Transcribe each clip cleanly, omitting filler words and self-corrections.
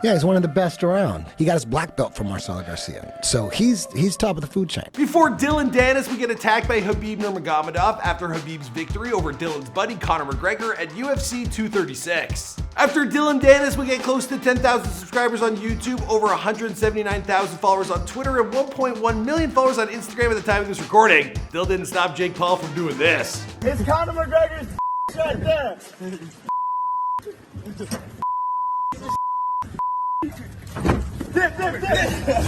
Yeah, he's one of the best around. He got his black belt from Marcelo Garcia. So he's top of the food chain. Before Dillon Danis would get attacked by Khabib Nurmagomedov after Khabib's victory over Dillon's buddy Conor McGregor at UFC 236. After Dillon Danis would get close to 10,000 subscribers on YouTube, over 179,000 followers on Twitter, and 1.1 million followers on Instagram at the time of this recording, Dill didn't stop Jake Paul from doing this. It's Conor McGregor's right there.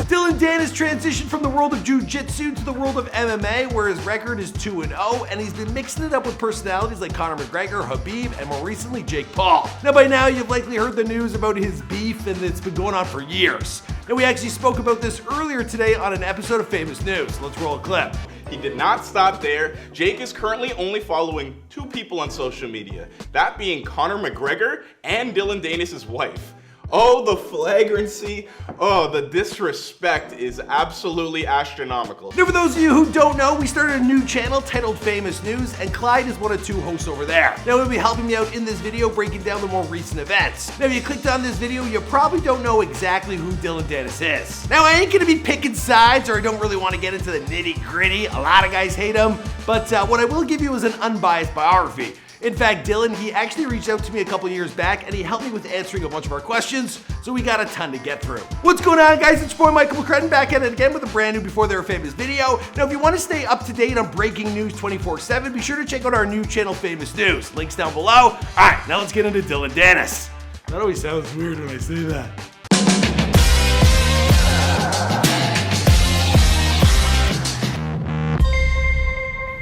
Dillon Danis transitioned from the world of jiu-jitsu to the world of MMA, where his record is 2-0, and he's been mixing it up with personalities like Conor McGregor, Khabib, and more recently Jake Paul. Now by now you've likely heard the news about his beef, and it's been going on for years. Now we actually spoke about this earlier today on an episode of Famous News. Let's roll a clip. He did not stop there. Jake is currently only following 2 people on social media, that being Conor McGregor and Dillon Danis' wife. Oh, the flagrancy, oh, the disrespect is absolutely astronomical. Now for those of you who don't know, we started a new channel titled Famous News, and Clyde is one of 2 hosts over there. Now he'll be helping me out in this video breaking down the more recent events. Now if you clicked on this video, you probably don't know exactly who Dillon Danis is. Now I ain't gonna be picking sides, or I don't really want to get into the nitty gritty. A lot of guys hate him, but what I will give you is an unbiased biography. In fact, Dillon, he actually reached out to me a couple years back and he helped me with answering a bunch of our questions, so we got a ton to get through. What's going on, guys? It's your boy Michael McCrudden back at it again with a brand new Before They Were Famous video. Now, if you want to stay up to date on breaking news 24/7, be sure to check out our new channel, Famous News. Links down below. All right, now let's get into Dillon Danis. That always sounds weird when I say that.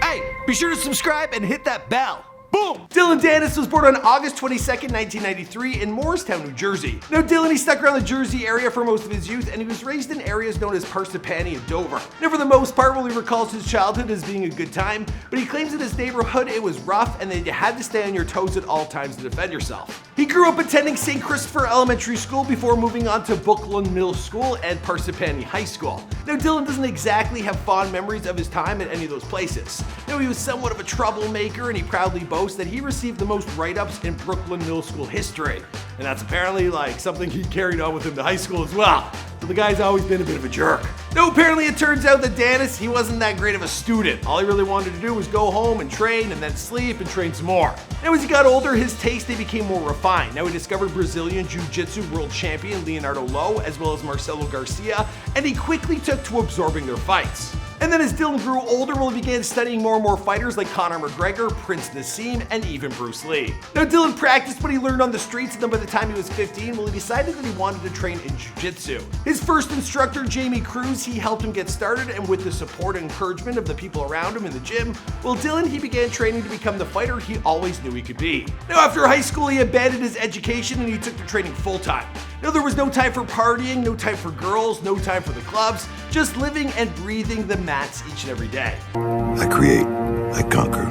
Hey, be sure to subscribe and hit that bell. Boom! Dillon Danis was born on August 22nd, 1993 in Morristown, New Jersey. Now Dillon, he stuck around the Jersey area for most of his youth, and he was raised in areas known as Parsippany and Dover. Now for the most part, well, he recalls his childhood as being a good time, but he claims in his neighborhood it was rough and that you had to stay on your toes at all times to defend yourself. He grew up attending St. Christopher Elementary School before moving on to Brooklyn Middle School and Parsippany High School. Now Dillon doesn't exactly have fond memories of his time at any of those places. Now he was somewhat of a troublemaker, and he proudly boasts that he received the most write-ups in Brooklyn Middle School history. And that's apparently like something he carried on with him to high school as well. So the guy's always been a bit of a jerk. Now apparently it turns out that Danis, he wasn't that great of a student. All he really wanted to do was go home and train and then sleep and train some more. Now as he got older, his taste, they became more refined. Now he discovered Brazilian Jiu-Jitsu world champion Leonardo Lowe as well as Marcelo Garcia, and he quickly took to absorbing their fights. And then as Dillon grew older, well, he began studying more and more fighters like Conor McGregor, Prince Nassim, and even Bruce Lee. Now Dillon practiced what he learned on the streets, and then by the time he was 15, well, he decided that he wanted to train in jiu-jitsu. His first instructor, Jamie Cruz, he helped him get started, and with the support and encouragement of the people around him in the gym, well, Dillon, he began training to become the fighter he always knew he could be. Now after high school, he abandoned his education and he took to training full-time. Now there was no time for partying, no time for girls, no time for the clubs, just living and breathing the mats each and every day. I create, I conquer,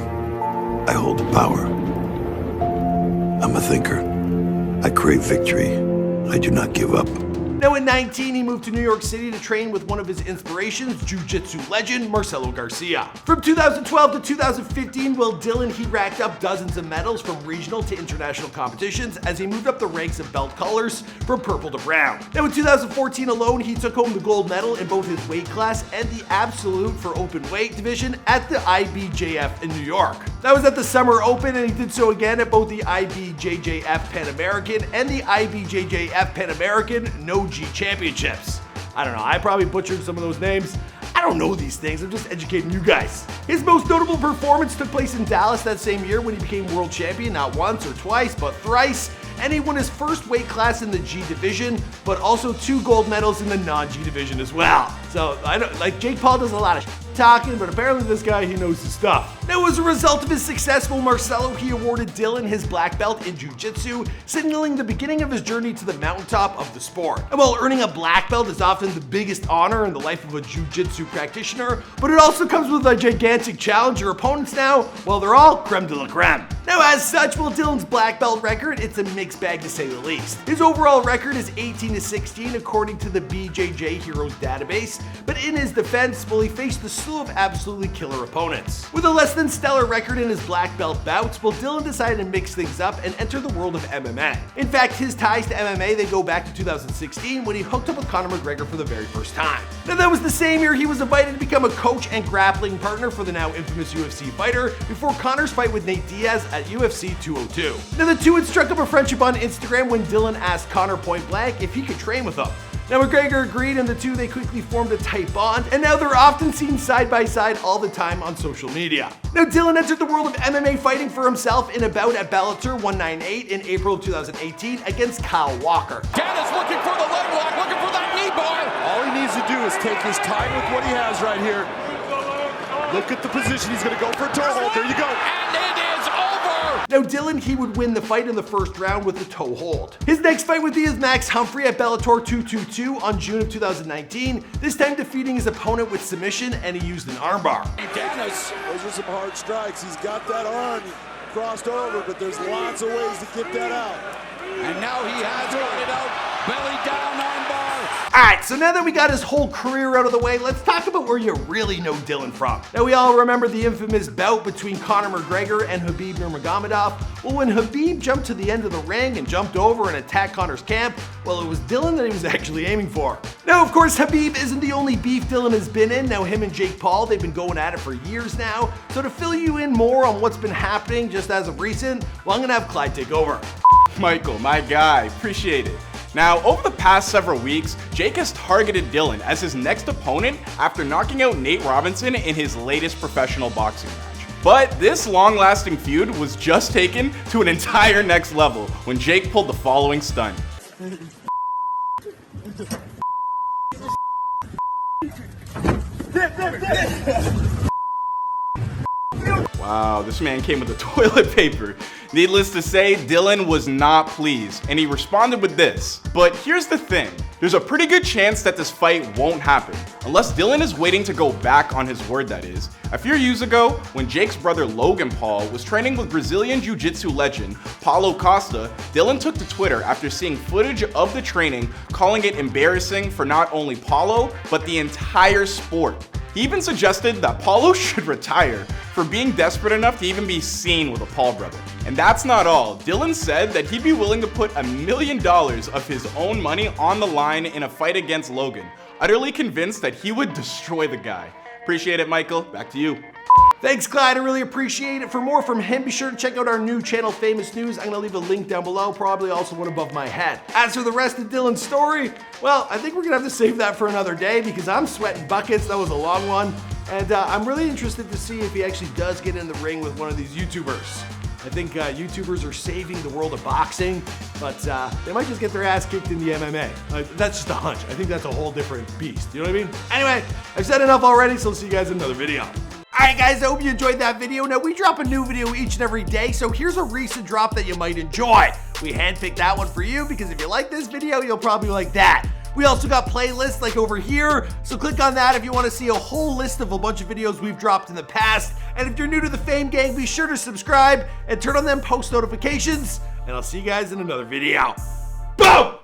I hold the power. I'm a thinker. I crave victory. I do not give up. Now at 19, he moved to New York City to train with one of his inspirations, jiu-jitsu legend Marcelo Garcia. From 2012 to 2015, well, Dillon, he racked up dozens of medals from regional to international competitions as he moved up the ranks of belt colors from purple to brown. Now in 2014 alone, he took home the gold medal in both his weight class and the absolute for open weight division at the IBJJF in New York. That was at the Summer Open, and he did so again at both the IBJJF Pan American and the IBJJF Pan American No G Championships. I don't know, I probably butchered some of those names. I don't know these things, I'm just educating you guys. His most notable performance took place in Dallas that same year when he became world champion, not once or twice, but thrice. And he won his first weight class in the G division, but also 2 gold medals in the non-G division as well. So I know, like, Jake Paul does a lot of talking, but apparently this guy, he knows his stuff. Now, as a result of his successful Marcelo, he awarded Dillon his black belt in jiu-jitsu, signaling the beginning of his journey to the mountaintop of the sport. And while earning a black belt is often the biggest honor in the life of a jiu-jitsu practitioner, but it also comes with a gigantic challenge. Your opponents now, well, they're all creme de la creme. Now, as such, well, Dillon's black belt record, it's a mixed bag to say the least. His overall record is 18-16 according to the BJJ Heroes database, but in his defense, well, he faced the slew of absolutely killer opponents. With a less than stellar record in his black belt bouts, well, Dillon decided to mix things up and enter the world of MMA. In fact, his ties to MMA, they go back to 2016 when he hooked up with Conor McGregor for the very first time. Now that was the same year he was invited to become a coach and grappling partner for the now infamous UFC fighter before Conor's fight with Nate Diaz at UFC 202. Now the two had struck up a friendship on Instagram when Dillon asked Conor point blank if he could train with him. Now McGregor agreed, and the two, they quickly formed a tight bond, and now they're often seen side by side all the time on social media. Now Dillon entered the world of MMA fighting for himself in a bout at Bellator 198 in April of 2018 against Kyle Walker. Danis looking for the leg lock, looking for that knee bar. All he needs to do is take his time with what he has right here. Look at the position. He's going to go for a toe hold. There you go. And it is over. Now Dillon, he would win the fight in the first round with the toe hold. His next fight would be with Max Humphrey at Bellator 222 on June of 2019, this time defeating his opponent with submission, and he used an armbar. Danis. Those are some hard strikes. He's got that arm crossed over, but there's lots of ways to get that out. And now he has got it out. Belly down armbar. Alright, so now that we got his whole career out of the way, let's talk about where you really know Dillon from. Now we all remember the infamous bout between Conor McGregor and Khabib Nurmagomedov. Well, when Khabib jumped to the end of the ring and jumped over and attacked Conor's camp, well, it was Dillon that he was actually aiming for. Now, of course, Khabib isn't the only beef Dillon has been in. Now him and Jake Paul, they've been going at it for years now. So to fill you in more on what's been happening just as of recent, well, I'm gonna have Clyde take over. Michael, my guy, appreciate it. Now, over the past several weeks, Jake has targeted Dillon as his next opponent after knocking out Nate Robinson in his latest professional boxing match. But this long-lasting feud was just taken to an entire next level when Jake pulled the following stunt. Wow, this man came with the toilet paper. Needless to say, Dillon was not pleased, and he responded with this. But here's the thing, there's a pretty good chance that this fight won't happen, unless Dillon is waiting to go back on his word, that is. A few years ago, when Jake's brother Logan Paul was training with Brazilian Jiu-Jitsu legend Paulo Costa, Dillon took to Twitter after seeing footage of the training, calling it embarrassing for not only Paulo, but the entire sport. He even suggested that Paulo should retire for being desperate enough to even be seen with a Paul brother. And that's not all. Dillon said that he'd be willing to put $1 million of his own money on the line in a fight against Logan, utterly convinced that he would destroy the guy. Appreciate it, Michael. Back to you. Thanks, Clyde. I really appreciate it. For more from him, be sure to check out our new channel, Famous News. I'm going to leave a link down below, probably also one above my head. As for the rest of Dillon's story, well, I think we're going to have to save that for another day because I'm sweating buckets. That was a long one. And I'm really interested to see if he actually does get in the ring with one of these YouTubers. I think YouTubers are saving the world of boxing, but they might just get their ass kicked in the MMA. That's just a hunch. I think that's a whole different beast. You know what I mean? Anyway, I've said enough already, so I'll see you guys in another video. Alright guys, I hope you enjoyed that video. Now we drop a new video each and every day, so here's a recent drop that you might enjoy. We handpicked that one for you because if you like this video, you'll probably like that. We also got playlists like over here, so click on that if you want to see a whole list of a bunch of videos we've dropped in the past. And if you're new to the Fame Gang, be sure to subscribe and turn on them post notifications, and I'll see you guys in another video. Boom!